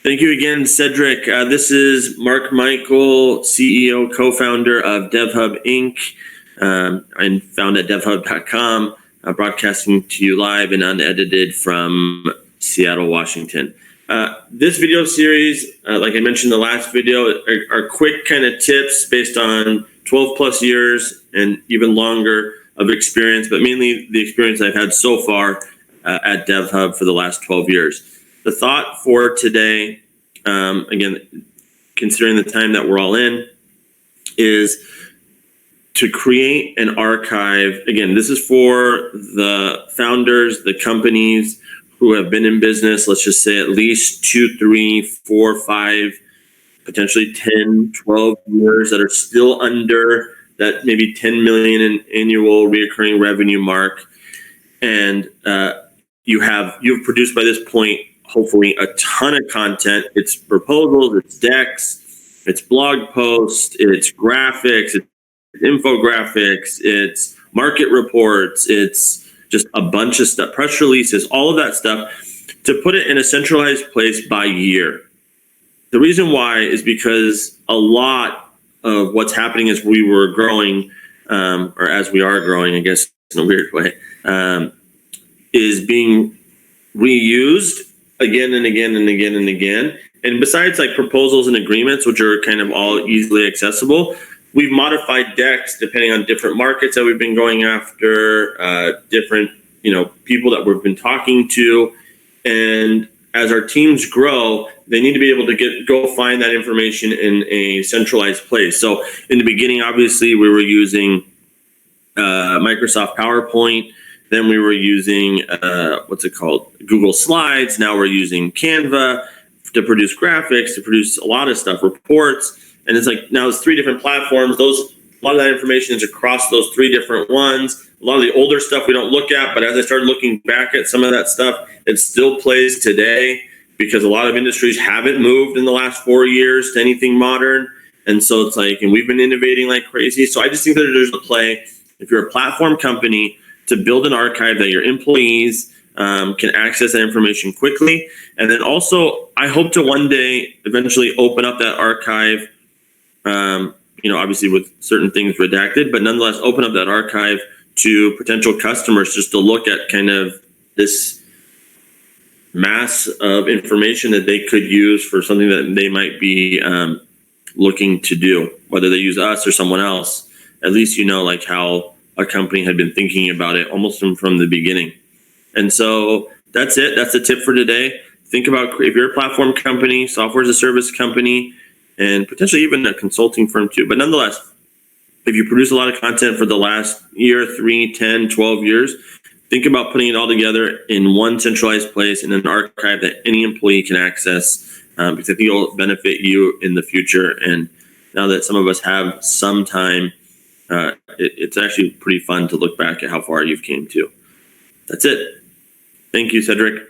Thank you again, Cedric. This is Mark Michael, CEO, co-founder of DevHub Inc. And found at devhub.com, broadcasting to you live and unedited from Seattle, Washington. This video series, like I mentioned in the last video, are quick kind of tips based on 12 plus years and even longer of experience, but mainly the experience I've had so far at DevHub for the last 12 years. The thought for today, again, considering the time that we're all in, is to create an archive. Again, this is for the founders, the companies who have been in business, let's just say at least 2, 3, 4, 5, potentially 10, 12 years, that are still under that maybe 10 million in annual recurring revenue mark. And you've produced by this point, hopefully, a ton of content. It's proposals, it's decks, it's blog posts, it's graphics, it's infographics, it's market reports, it's just a bunch of stuff, press releases, all of that stuff, to put it in a centralized place by year. The reason why is because a lot of what's happening as we were growing, or as we are growing, I guess in a weird way, is being reused again and again and again and again. And besides like proposals and agreements, which are kind of all easily accessible, we've modified decks depending on different markets that we've been going after, different people that we've been talking to. And as our teams grow, they need to be able to go find that information in a centralized place. So in the beginning, obviously, we were using Microsoft PowerPoint. Then we were using, Google Slides. Now we're using Canva to produce graphics, to produce a lot of stuff, reports. And it's like, now it's 3 different platforms. A lot of that information is across those 3 different ones. A lot of the older stuff we don't look at, but as I started looking back at some of that stuff, it still plays today because a lot of industries haven't moved in the last 4 years to anything modern. And so it's like, and we've been innovating like crazy. So I just think that there's a play, if you're a platform company, to build an archive that your employees can access that information quickly. And then also, I hope to one day eventually open up that archive, obviously with certain things redacted, but nonetheless open up that archive to potential customers just to look at kind of this mass of information that they could use for something that they might be looking to do, whether they use us or someone else. At least like how a company had been thinking about it almost from the beginning. And so that's it. That's the tip for today. Think about if you're a platform company, software as a service company, and potentially even a consulting firm too. But nonetheless, if you produce a lot of content for the last year, 3, 10, 12 years, think about putting it all together in one centralized place in an archive that any employee can access, because I think it'll benefit you in the future. And now that some of us have some time, it's actually pretty fun to look back at how far you've came to. That's it. Thank you, Cedric.